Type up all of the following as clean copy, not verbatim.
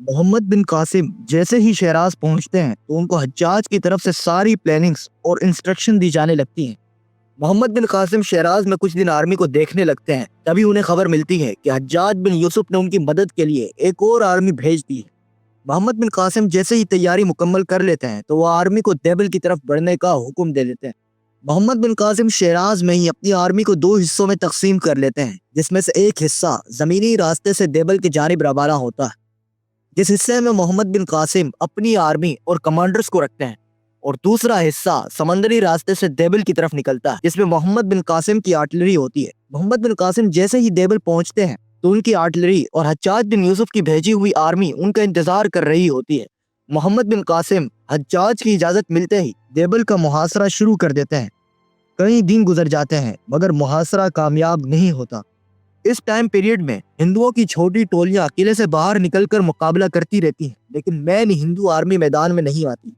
محمد بن قاسم جیسے ہی شیراز پہنچتے ہیں تو ان کو حجاج کی طرف سے ساری پلاننگز اور انسٹرکشن دی جانے لگتی ہیں۔ محمد بن قاسم شیراز میں کچھ دن آرمی کو دیکھنے لگتے ہیں، تبھی انہیں خبر ملتی ہے کہ حجاج بن یوسف نے ان کی مدد کے لیے ایک اور آرمی بھیج دی ہے۔ محمد بن قاسم جیسے ہی تیاری مکمل کر لیتے ہیں تو وہ آرمی کو دیبل کی طرف بڑھنے کا حکم دے دیتے ہیں۔ محمد بن قاسم شیراز میں ہی اپنی آرمی کو 2 حصوں میں تقسیم کر لیتے ہیں، جس میں سے ایک حصہ زمینی راستے سے دیبل کی جانب روانہ ہوتا ہے، جس حصے میں محمد بن قاسم اپنی آرمی اور کمانڈرز کو رکھتے ہیں، اور دوسرا حصہ سمندری راستے سے دیبل کی طرف نکلتا ہے، جس میں محمد بن قاسم کی آرٹلری ہوتی ہے۔ محمد بن قاسم جیسے ہی دیبل پہنچتے ہیں تو ان کی آرٹلری اور حجاج بن یوسف کی بھیجی ہوئی آرمی ان کا انتظار کر رہی ہوتی ہے۔ محمد بن قاسم حجاج کی اجازت ملتے ہی دیبل کا محاصرہ شروع کر دیتے ہیں۔ کئی دن گزر جاتے ہیں مگر محاصرہ کامیاب نہیں ہوتا۔ اس ٹائم پیریڈ میں ہندوؤں کی چھوٹی ٹولیاں قلعے سے باہر نکل کر مقابلہ کرتی رہتی ہیں، لیکن مین ہندو آرمی میدان میں نہیں آتی۔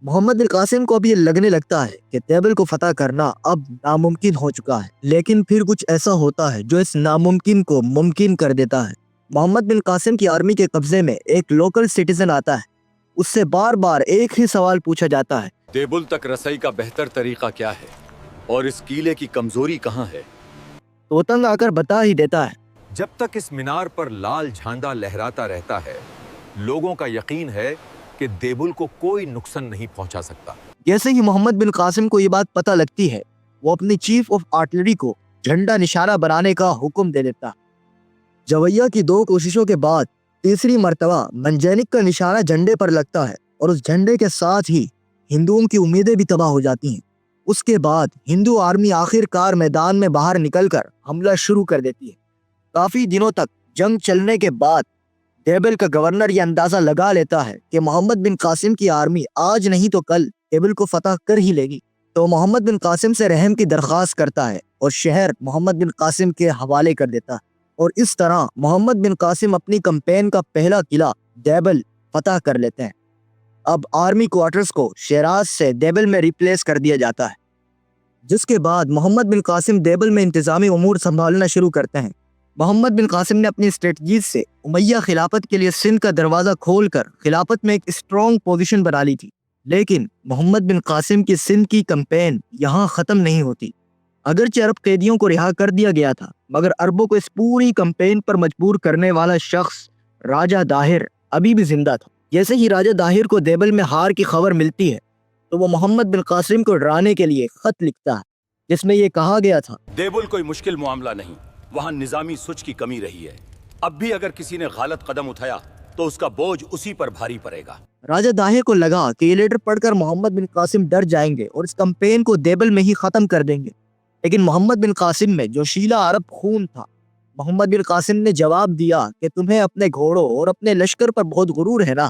محمد بن قاسم کو اب یہ لگنے لگتا ہے کہ دیبل کو فتح کرنا اب ناممکن ہو چکا ہے، لیکن پھر کچھ ایسا ہوتا ہے جو اس ناممکن کو ممکن کر دیتا ہے۔ محمد بن قاسم کی آرمی کے قبضے میں ایک لوکل سٹیزن آتا ہے، اس سے بار بار ایک ہی سوال پوچھا جاتا ہے، دیبل تک رسائی کا بہتر طریقہ کیا ہے اور اس قلعے کی کمزوری کہاں ہے؟ تو تنگ آ کر بتا ہی دیتا ہے، جب تک اس مینار پر لال جھانڈا لہراتا رہتا ہے لوگوں کا یقین ہے کہ دیبل کو کوئی نقصان نہیں پہنچا سکتا۔ جیسے ہی محمد بن قاسم کو یہ بات پتہ لگتی ہے وہ اپنی چیف آف آرٹلری کو جھنڈا نشانہ بنانے کا حکم دے دیتا۔ جویہ کی 2 کوششوں کے بعد تیسری مرتبہ منجینک کا نشانہ جھنڈے پر لگتا ہے اور اس جھنڈے کے ساتھ ہی ہندوؤں کی امیدیں بھی تباہ ہو جاتی ہیں۔ اس کے بعد ہندو آرمی آخر کار میدان میں باہر نکل کر حملہ شروع کر دیتی ہے۔ کافی دنوں تک جنگ چلنے کے بعد دیبل کا گورنر یہ اندازہ لگا لیتا ہے کہ محمد بن قاسم کی آرمی آج نہیں تو کل دیبل کو فتح کر ہی لے گی، تو محمد بن قاسم سے رحم کی درخواست کرتا ہے اور شہر محمد بن قاسم کے حوالے کر دیتا ہے، اور اس طرح محمد بن قاسم اپنی کمپین کا پہلا قلعہ دیبل فتح کر لیتے ہیں۔ اب آرمی کوارٹرز کو شیراز سے دیبل میں ریپلیس کر دیا جاتا ہے، جس کے بعد محمد بن قاسم دیبل میں انتظامی امور سنبھالنا شروع کرتے ہیں۔ محمد بن قاسم نے اپنی اسٹریٹجیز سے امیہ خلافت کے لیے سندھ کا دروازہ کھول کر خلافت میں ایک اسٹرانگ پوزیشن بنا لی تھی، لیکن محمد بن قاسم کی سندھ کی کمپین یہاں ختم نہیں ہوتی۔ اگرچہ عرب قیدیوں کو رہا کر دیا گیا تھا مگر عربوں کو اس پوری کمپین پر مجبور کرنے والا شخص راجہ داہر ابھی بھی زندہ تھا۔ جیسے ہی راجہ داہر کو دیبل میں ہار کی خبر ملتی ہے تو وہ محمد بن قاسم کو ڈرانے کے لیے خط لکھتا ہے، جس میں یہ کہا گیا تھا، دیبل کوئی مشکل معاملہ نہیں، وہاں نظامی سوچ کی کمی رہی ہے، اب بھی اگر کسی نے غلط قدم اٹھایا تو اس کا بوجھ اسی پر بھاری پڑے گا۔ راجہ داہر کو لگا کہ یہ لیٹر پڑھ کر محمد بن قاسم ڈر جائیں گے اور اس کمپین کو دیبل میں ہی ختم کر دیں گے، لیکن محمد بن قاسم میں جو شیلا عرب خون تھا، محمد بن قاسم نے جواب دیا کہ تمہیں اپنے گھوڑوں اور اپنے لشکر پر بہت غرور ہے نا،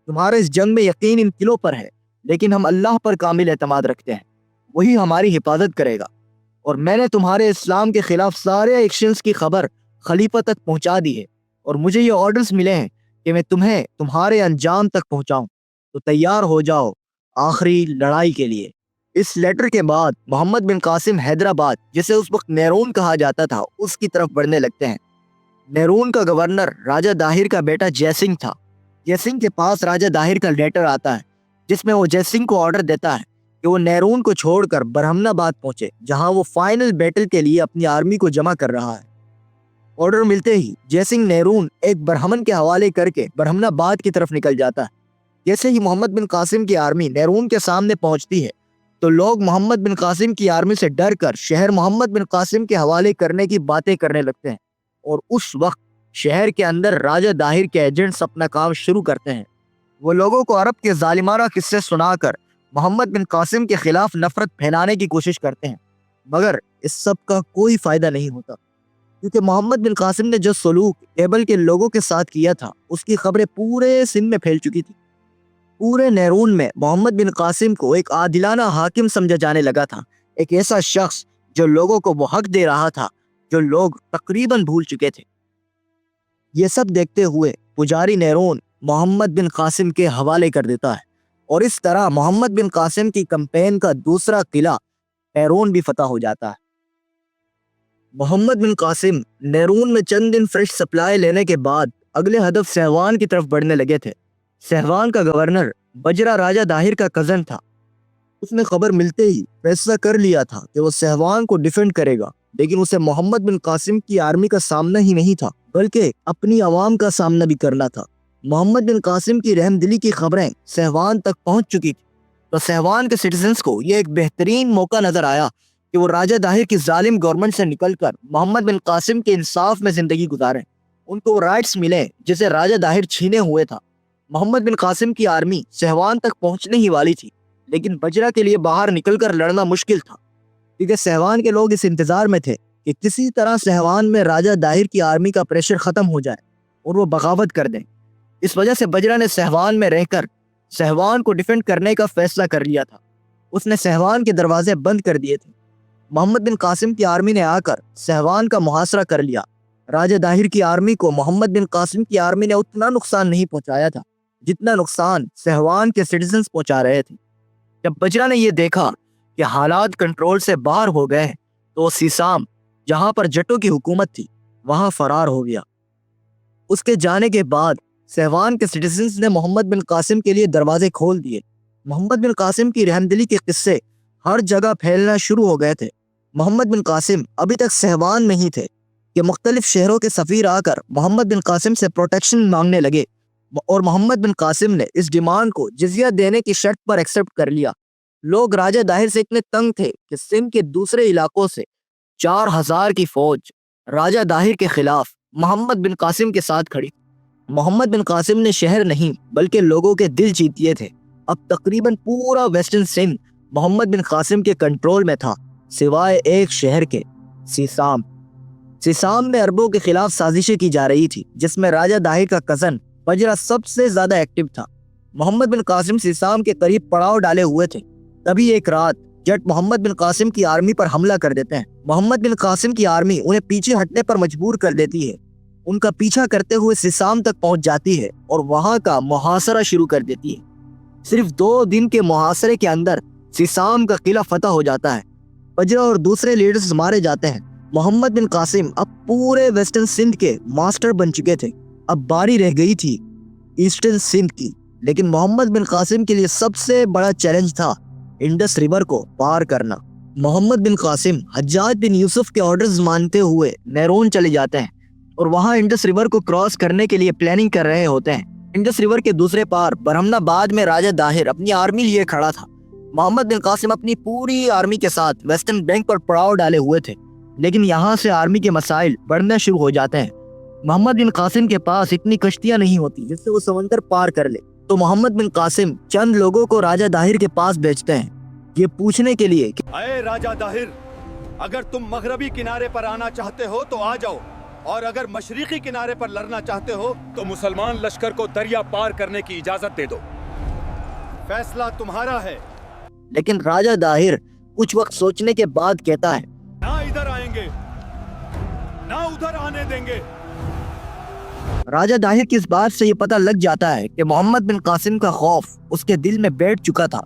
تمہارے اس جنگ میں یقین ان قلعوں پر ہے، لیکن ہم اللہ پر کامل اعتماد رکھتے ہیں، وہی ہماری حفاظت کرے گا، اور میں نے تمہارے اسلام کے خلاف سارے ایکشنز کی خبر خلیفہ تک پہنچا دی ہے، اور مجھے یہ آرڈرز ملے ہیں کہ میں تمہیں تمہارے انجام تک پہنچاؤں، تو تیار ہو جاؤ آخری لڑائی کے لیے۔ اس لیٹر کے بعد محمد بن قاسم حیدرآباد، جسے اس وقت نیرون کہا جاتا تھا، اس کی طرف بڑھنے لگتے ہیں۔ نیرون کا گورنر راجہ داہر کا بیٹا جے سنگھ تھا۔ جے سنگھ کے پاس راجہ داہر کا لیٹر آتا ہے جس میں وہ جے سنگھ کو آرڈر دیتا ہے کہ وہ نیرون کو چھوڑ کر برہمن آباد پہنچے، جہاں وہ فائنل بیٹل کے لیے اپنی آرمی کو جمع کر رہا ہے۔ آرڈر ملتے ہی جے سنگھ نیرون ایک برہمن کے حوالے کر کے برہمن آباد کی طرف نکل جاتا ہے۔ جیسے ہی محمد بن قاسم کی آرمی نیرون کے سامنے پہنچتی ہے تو لوگ محمد بن قاسم کی آرمی سے ڈر کر شہر محمد بن قاسم کے حوالے کرنے کی باتیں کرنے لگتے ہیں، اور اس وقت شہر کے اندر راجہ داہر کے ایجنٹس اپنا کام شروع کرتے ہیں۔ وہ لوگوں کو عرب کے ظالمانہ قصے سنا کر محمد بن قاسم کے خلاف نفرت پھیلانے کی کوشش کرتے ہیں، مگر اس سب کا کوئی فائدہ نہیں ہوتا، کیونکہ محمد بن قاسم نے جو سلوک دیبل کے لوگوں کے ساتھ کیا تھا اس کی خبریں پورے سندھ میں پھیل چکی تھی۔ پورے نیرون میں محمد بن قاسم کو ایک عادلانہ حاکم سمجھا جانے لگا تھا، ایک ایسا شخص جو لوگوں کو وہ حق دے رہا تھا جو لوگ تقریباً بھول چکے تھے۔ یہ سب دیکھتے ہوئے پجاری نیرون محمد بن قاسم کے حوالے کر دیتا ہے، اور اس طرح محمد بن قاسم کی کمپین کا دوسرا قلعہ نیرون بھی فتح ہو جاتا ہے۔ محمد بن قاسم نیرون میں چند دن فریش سپلائی لینے کے بعد اگلے ہدف سہوان کی طرف بڑھنے لگے تھے۔ سہوان کا گورنر بجرا راجہ داہر کا کزن تھا۔ اس نے خبر ملتے ہی فیصلہ کر لیا تھا کہ وہ سہوان کو ڈیفینڈ کرے گا، لیکن اسے محمد بن قاسم کی آرمی کا سامنا ہی نہیں تھا بلکہ اپنی عوام کا سامنا بھی کرنا تھا۔ محمد بن قاسم کی رحم دلی کی خبریں سہوان تک پہنچ چکی تھی، تو سہوان کے سٹیزنز کو یہ ایک بہترین موقع نظر آیا کہ وہ راجہ داہر کی ظالم گورنمنٹ سے نکل کر محمد بن قاسم کے انصاف میں زندگی گزاریں، ان کو رائٹس ملے جسے راجہ داہر چھینے ہوئے تھا۔ محمد بن قاسم کی آرمی سہوان تک پہنچنے ہی والی تھی، لیکن بجرا کے لیے باہر نکل کر لڑنا مشکل تھا، کیونکہ سہوان کے لوگ اس انتظار میں تھے کہ کسی طرح سہوان میں راجہ داہر کی آرمی کا پریشر ختم ہو جائے اور وہ بغاوت کر دیں۔ اس وجہ سے بجرا نے سہوان میں رہ کر سہوان کو ڈیفینڈ کرنے کا فیصلہ کر لیا تھا۔ اس نے سہوان کے دروازے بند کر دیے تھے۔ محمد بن قاسم کی آرمی نے آ کر سہوان کا محاصرہ کر لیا۔ راجہ داہر کی آرمی کو محمد بن قاسم کی آرمی نے اتنا نقصان نہیں پہنچایا تھا جتنا نقصان سہوان کے سٹیزنز پہنچا رہے تھے۔ جب بجرا نے یہ دیکھا کہ حالات کنٹرول سے باہر ہو گئے ہیں تو سیسام، جہاں پر جٹوں کی حکومت تھی، وہاں فرار ہو گیا۔ اس کے جانے کے بعد سہوان کے سٹیزنز نے محمد بن قاسم کے لیے دروازے کھول دیے۔ محمد بن قاسم کی رحم دلی کے قصے ہر جگہ پھیلنا شروع ہو گئے تھے۔ محمد بن قاسم ابھی تک سہوان میں ہی تھے کہ مختلف شہروں کے سفیر آ کر محمد بن قاسم سے پروٹیکشن مانگنے لگے، اور محمد بن قاسم نے اس ڈیمانڈ کو جزیہ دینے کی شرط پر ایکسپٹ کر لیا۔ لوگ راجہ داہر سے اتنے تنگ تھے کہ سندھ کے دوسرے علاقوں سے 4000 کی فوج راجہ داہر کے خلاف محمد بن قاسم کے ساتھ کھڑی۔ محمد بن قاسم نے شہر نہیں بلکہ لوگوں کے دل جیت لیے تھے۔ اب تقریباً پورا ویسٹرن سندھ محمد بن قاسم کے کنٹرول میں تھا، سوائے ایک شہر کے، سیسام۔ سیسام میں عربوں کے خلاف سازشیں کی جا رہی تھی، جس میں راجہ داہر کا کزن بجرا سب سے زیادہ ایکٹیو تھا۔ محمد بن قاسم سیسام کے قریب پڑاؤ ڈالے ہوئے تھے، تبھی ایک رات جٹ محمد بن قاسم کی آرمی پر حملہ کر دیتے ہیں۔ محمد بن قاسم کی آرمی انہیں پیچھے ہٹنے پر مجبور کر دیتی ہے۔ ان کا پیچھا کرتے ہوئے سیسام تک پہنچ جاتی ہے اور وہاں کا محاصرہ شروع کر دیتی ہے۔ صرف 2 دن کے محاصرے کے اندر سیسام کا قلعہ فتح ہو جاتا ہے، بجرا اور دوسرے لیڈرز مارے جاتے ہیں۔ محمد بن قاسم اب پورے ویسٹرن سندھ کے ماسٹر بن چکے تھے۔ اب باری رہ گئی تھی ایسٹرن سندھ کی، لیکن محمد بن قاسم کے لیے سب سے بڑا چیلنج تھا انڈس ریور کو پار کرنا۔ محمد بن قاسم حجاج بن یوسف کے آرڈرز مانتے ہوئے نیرون چلے جاتے ہیں اور وہاں انڈس ریور کو کراس کرنے کے لیے پلاننگ کر رہے ہوتے ہیں۔ انڈس ریور کے دوسرے پار برہمن آباد میں راجہ داہر اپنی آرمی لیے کھڑا تھا۔ محمد بن قاسم اپنی پوری آرمی کے ساتھ ویسٹرن بینک پر پڑاؤ ڈالے ہوئے تھے، لیکن یہاں سے آرمی کے مسائل بڑھنا شروع ہو جاتے ہیں۔ محمد بن قاسم کے پاس اتنی کشتیاں نہیں ہوتی جس سے وہ سمندر پار کر لے، تو محمد بن قاسم چند لوگوں کو راجہ داہر کے پاس بھیجتے ہیں، یہ پوچھنے کے لیے کہ اے راجہ داہر، اگر تم مغربی کنارے پر آنا چاہتے ہو تو آ جاؤ، اور اگر مشرقی کنارے پر لڑنا چاہتے ہو تو مسلمان لشکر کو دریا پار کرنے کی اجازت دے دو، فیصلہ تمہارا ہے۔ لیکن راجہ داہر کچھ وقت سوچنے کے بعد کہتا ہے، نہ ادھر آئیں گے نہ ادھر آنے دیں گے۔ راجہ داہر کی اس بات سے یہ پتہ لگ جاتا ہے کہ محمد بن قاسم کا خوف اس کے دل میں بیٹھ چکا تھا۔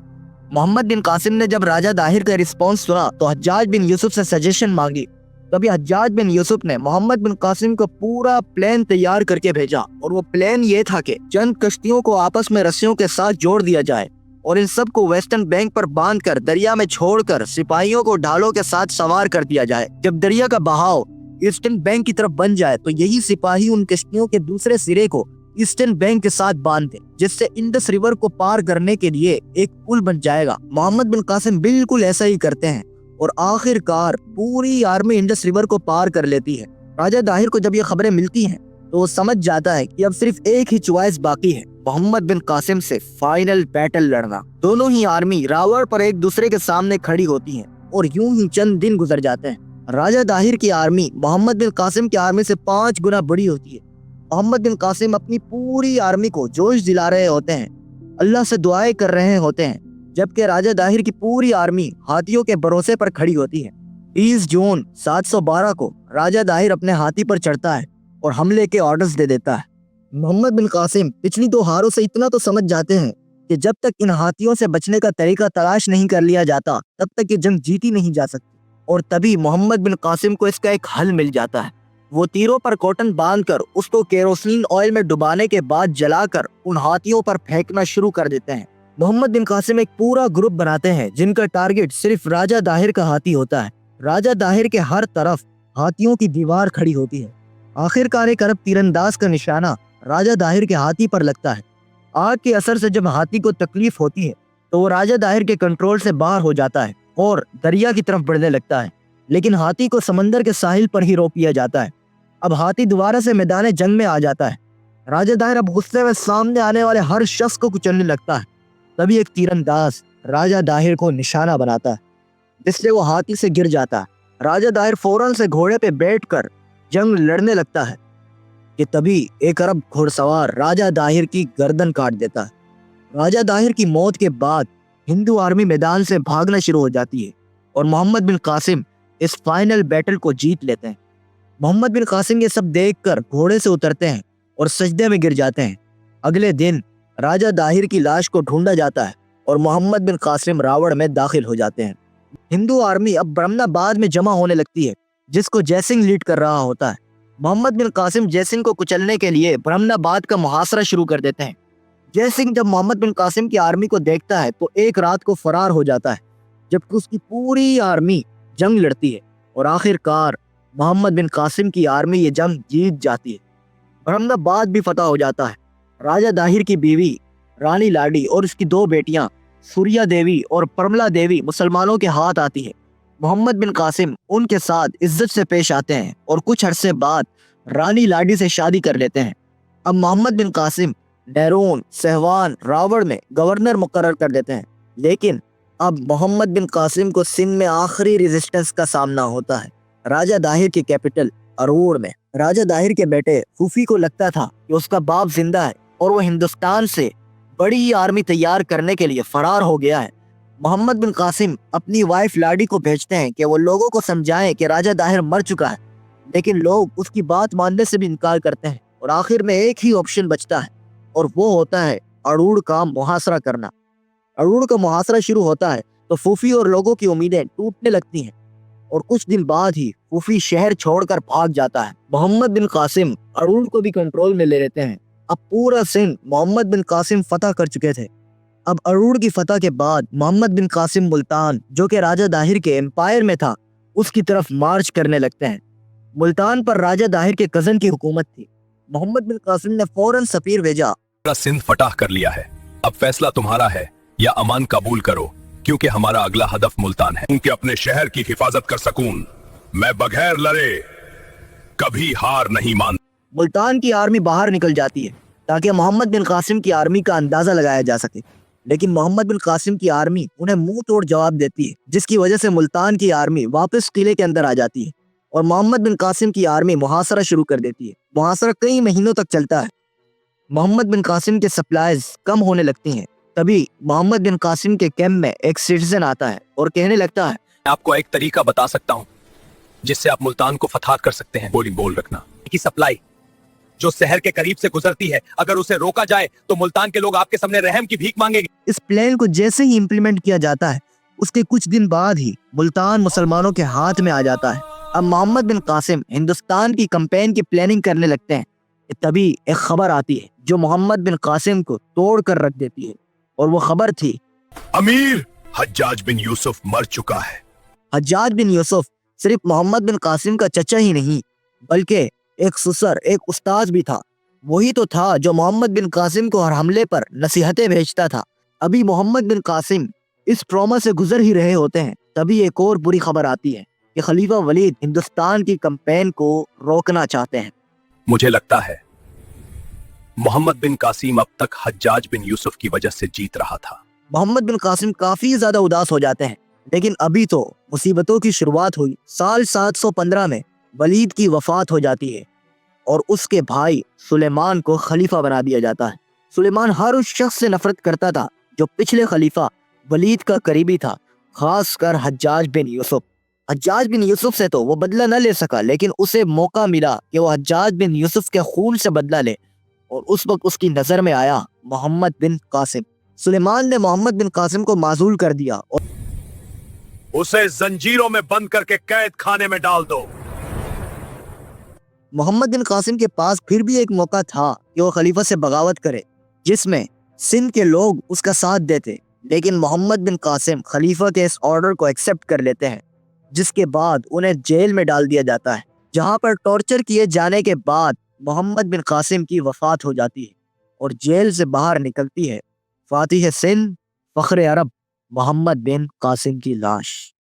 محمد بن قاسم نے جب راجہ داہر کا رسپانس سنا تو حجاج بن یوسف سے سجیشن مانگی۔ تبھی حجاج بن یوسف نے محمد بن قاسم کو پورا پلان تیار کر کے بھیجا، اور وہ پلان یہ تھا کہ چند کشتیوں کو آپس میں رسیوں کے ساتھ جوڑ دیا جائے اور ان سب کو ویسٹرن بینک پر باندھ کر دریا میں چھوڑ کر سپاہیوں کو ڈھالوں کے ساتھ سوار کر دیا جائے۔ جب دریا کا بہاؤ ایسٹرن بینک کی طرف بن جائے تو یہی سپاہی ان کشتیوں کے دوسرے سرے کو ایسٹرن بینک کے ساتھ باندھ دیں، جس سے انڈس ریور کو پار کرنے کے لیے ایک پل بن جائے گا۔ محمد بن قاسم بالکل ایسا ہی کرتے ہیں اور آخر کار پوری آرمی انڈس ریور کو پار کر لیتی ہے۔ راجہ داہر کو جب یہ خبریں ملتی ہیں تو وہ سمجھ جاتا ہے کہ اب صرف ایک ہی چوائس باقی ہے، محمد بن قاسم سے فائنل بیٹل لڑنا۔ دونوں ہی آرمی راوڑ پر ایک دوسرے کے سامنے کھڑی ہوتی ہیں اور یوں ہی چند دن گزر جاتے ہیں۔ راجہ داہر کی آرمی محمد بن قاسم کی آرمی سے 5 گنا بڑی ہوتی ہے۔ محمد بن قاسم اپنی پوری آرمی کو جوش دلا رہے ہوتے ہیں، اللہ سے دعائیں کر رہے ہوتے ہیں، جبکہ راجہ داہر کی پوری آرمی ہاتھیوں کے بھروسے پر کھڑی ہوتی ہے۔ 30 جون 712 کو راجہ داہر اپنے ہاتھی پر چڑھتا ہے اور حملے کے آرڈرز دے دیتا ہے۔ محمد بن قاسم پچھلی 2 ہاروں سے اتنا تو سمجھ جاتے ہیں کہ جب تک ان ہاتھیوں سے بچنے کا طریقہ تلاش نہیں کر لیا جاتا تب تک یہ جنگ جیتی نہیں جا سکتی، اور تبھی محمد بن قاسم کو اس کا ایک حل مل جاتا ہے۔ وہ تیروں پر کاٹن باندھ کر اس کو کیروسین آئل میں ڈبانے کے بعد جلا کر ان ہاتھیوں پر پھینکنا شروع کر دیتے ہیں۔ محمد بن قاسم ایک پورا گروپ بناتے ہیں جن کا ٹارگٹ صرف راجہ داہر کا ہاتھی ہوتا ہے۔ راجہ داہر کے ہر طرف ہاتھیوں کی دیوار کھڑی ہوتی ہے۔ آخر کار ایک عرب تیرانداز کا نشانہ راجہ داہر کے ہاتھی پر لگتا ہے۔ آگ کے اثر سے جب ہاتھی کو تکلیف ہوتی ہے تو وہ راجہ داہر کے کنٹرول سے باہر ہو جاتا ہے اور دریا کی طرف بڑھنے لگتا ہے، لیکن ہاتھی کو سمندر کے ساحل پر ہی روک لیا جاتا ہے۔ اب ہاتھی دوبارہ سے میدان جنگ میں آ جاتا ہے۔ راجہ داہر اب غصے میں سامنے آنے والے ہر شخص کو کچلنے لگتا ہے۔ تبھی ایک تیرانداز راجہ داہر کو نشانہ بناتا ہے جس سے وہ ہاتھی سے گر جاتا ہے۔ راجہ داہر فوراً سے گھوڑے پہ بیٹھ کر جنگ لڑنے لگتا ہے کہ تبھی ایک عرب گھوڑ سوار راجہ داہر کی گردن کاٹ دیتا ہے۔ راجہ داہر کی موت کے بعد ہندو آرمی میدان سے بھاگنا شروع ہو جاتی ہے اور محمد بن قاسم اس فائنل بیٹل کو جیت لیتے ہیں۔ محمد بن قاسم یہ سب دیکھ کر گھوڑے سے اترتے ہیں اور سجدے میں گر جاتے ہیں۔ اگلے دن راجہ داہر کی لاش کو ڈھونڈا جاتا ہے اور محمد بن قاسم راوڑ میں داخل ہو جاتے ہیں۔ ہندو آرمی اب برہمن آباد میں جمع ہونے لگتی ہے جس کو جے سنگھ لیڈ کر رہا ہوتا ہے۔ محمد بن قاسم جے سنگھ کو کچلنے کے لیے برہمن آباد کا محاصرہ شروع کر دیتے ہیں۔ جے سنگھ جب محمد بن قاسم کی آرمی کو دیکھتا ہے تو ایک رات کو فرار ہو جاتا ہے، جبکہ اس کی پوری آرمی جنگ لڑتی ہے اور آخر کار محمد بن قاسم کی آرمی یہ جنگ جیت جاتی ہے۔ برہمن آباد بھی فتح ہو جاتا ہے۔ راجہ داہر کی بیوی رانی لاڈی اور اس کی 2 بیٹیاں سوریا دیوی اور پرملا دیوی مسلمانوں کے ہاتھ آتی ہے۔ محمد بن قاسم ان کے ساتھ عزت سے پیش آتے ہیں اور کچھ عرصے بعد رانی لاڈی سے شادی کر لیتے ہیں۔ اب محمد بن قاسم ڈیرون، سہوان، راوڑ میں گورنر مقرر کر دیتے ہیں، لیکن اب محمد بن قاسم کو سندھ میں آخری ریزسٹنس کا سامنا ہوتا ہے۔ راجہ داہر کی کیپٹل اروڑ میں راجہ داہر کے بیٹے فوفی کو لگتا تھا کہ اس کا باپ زندہ ہے اور وہ ہندوستان سے بڑی آرمی تیار کرنے کے لیے فرار ہو گیا ہے۔ محمد بن قاسم اپنی وائف لاڈی کو بھیجتے ہیں کہ وہ لوگوں کو سمجھائیں کہ راجہ داہر مر چکا ہے، لیکن لوگ اس کی بات ماننے سے بھی انکار کرتے ہیں اور آخر میں ایک ہی آپشن بچتا ہے اور وہ ہوتا ہے اروڑ کا محاصرہ کرنا۔ اروڑ کا محاصرہ شروع ہوتا ہے تو فوفی اور لوگوں کی امیدیں ٹوٹنے لگتی ہیں اور کچھ دن بعد ہی فوفی شہر چھوڑ کر بھاگ جاتا ہے۔ محمد بن قاسم اروڑ کو بھی کنٹرول میں لے لیتے ہیں۔ اب پورا سندھ محمد بن قاسم فتح کر چکے تھے۔ اب اروڑ کی فتح کے بعد محمد بن قاسم ملتان، جو کہ راجہ داہر کے امپائر میں تھا، اس کی طرف مارچ کرنے لگتے ہیں۔ ملتان پر راجہ داہر کے کزن کی حکومت تھی۔ محمد بن قاسم نے فوراً سفیر بھیجا۔ سندھ فتح کر لیا ہے، اب فیصلہ تمہارا ہے، یا امان قبول کرو، کیونکہ ہمارا اگلا ہدف ملتان ہے، کیونکہ اپنے شہر کی حفاظت کر سکوں میں بغیر لڑے کبھی ہار نہیں مان۔ ملتان کی آرمی باہر نکل جاتی ہے تاکہ محمد بن قاسم کی آرمی کا اندازہ لگایا جا سکے، لیکن محمد بن قاسم کی آرمی انہیں منہ توڑ جواب دیتی ہے، جس کی وجہ سے ملتان کی آرمی واپس قلعے کے اندر آ جاتی ہے اور محمد بن قاسم کی آرمی محاصرہ شروع کر دیتی ہے۔ محاصرہ کئی مہینوں تک چلتا ہے۔ محمد بن قاسم کے سپلائز کم ہونے لگتی ہیں۔ تبھی محمد بن قاسم کے کیمپ میں ایک سٹیزن آتا ہے اور کہنے لگتا ہے، میں آپ کو ایک طریقہ بتا سکتا ہوں جس سے آپ ملتان کو فتح کر سکتے ہیں۔ بول رکھنا کی سپلائی جو شہر کے قریب سے گزرتی ہے، اگر اسے روکا جائے تو ملتان کے لوگ آپ کے سامنے رحم کی بھیک مانگیں گے۔ اس پلان کو جیسے ہی امپلیمنٹ کیا جاتا ہے، اس کے کچھ دن بعد ہی ملتان مسلمانوں کے ہاتھ میں آ جاتا ہے۔ اب محمد بن قاسم ہندوستان کی کمپین کی پلاننگ کرنے لگتے ہیں۔ تبھی ایک خبر آتی ہے جو محمد بن قاسم کو توڑ کر رکھ دیتی ہے، اور وہ خبر تھی امیر حجاج بن یوسف مر چکا ہے۔ حجاج بن یوسف صرف محمد بن قاسم کا چچا ہی نہیں بلکہ ایک سسر، ایک استاد بھی تھا۔ وہی تو تھا جو محمد بن قاسم کو ہر حملے پر نصیحتیں بھیجتا تھا۔ ابھی محمد بن قاسم اس ٹراما سے گزر ہی رہے ہوتے ہیں، تبھی ایک اور بری خبر آتی ہے کہ خلیفہ ولید ہندوستان کی کمپین کو روکنا چاہتے ہیں۔ مجھے لگتا ہے محمد بن قاسم اب تک حجاج بن یوسف کی وجہ سے جیت رہا تھا۔ محمد بن قاسم کافی زیادہ اداس ہو جاتے ہیں، لیکن ابھی تو مصیبتوں کی شروعات ہوئی۔ سال 715 میں ولید کی وفات ہو جاتی ہے اور اس کے بھائی سلیمان کو خلیفہ بنا دیا جاتا ہے۔ سلیمان ہر اس شخص سے نفرت کرتا تھا جو پچھلے خلیفہ ولید کا قریبی تھا، خاص کر حجاج بن یوسف۔ حجاج بن یوسف سے تو وہ بدلہ نہ لے سکا، لیکن اسے موقع ملا کہ وہ حجاج بن یوسف کے خون سے بدلہ لے، اور اس وقت اس کی نظر میں آیا محمد بن قاسم۔ سلیمان نے محمد بن قاسم کو معزول کر دیا اور اسے زنجیروں میں بند کر کے قید خانے میں ڈال دو۔ محمد بن قاسم کے پاس پھر بھی ایک موقع تھا کہ وہ خلیفہ سے بغاوت کرے جس میں سندھ کے لوگ اس کا ساتھ دیتے، لیکن محمد بن قاسم خلیفہ کے اس آرڈر کو ایکسیپٹ کر لیتے ہیں، جس کے بعد انہیں جیل میں ڈال دیا جاتا ہے، جہاں پر ٹارچر کیے جانے کے بعد محمد بن قاسم کی وفات ہو جاتی ہے اور جیل سے باہر نکلتی ہے فاتح سندھ فخر عرب محمد بن قاسم کی لاش۔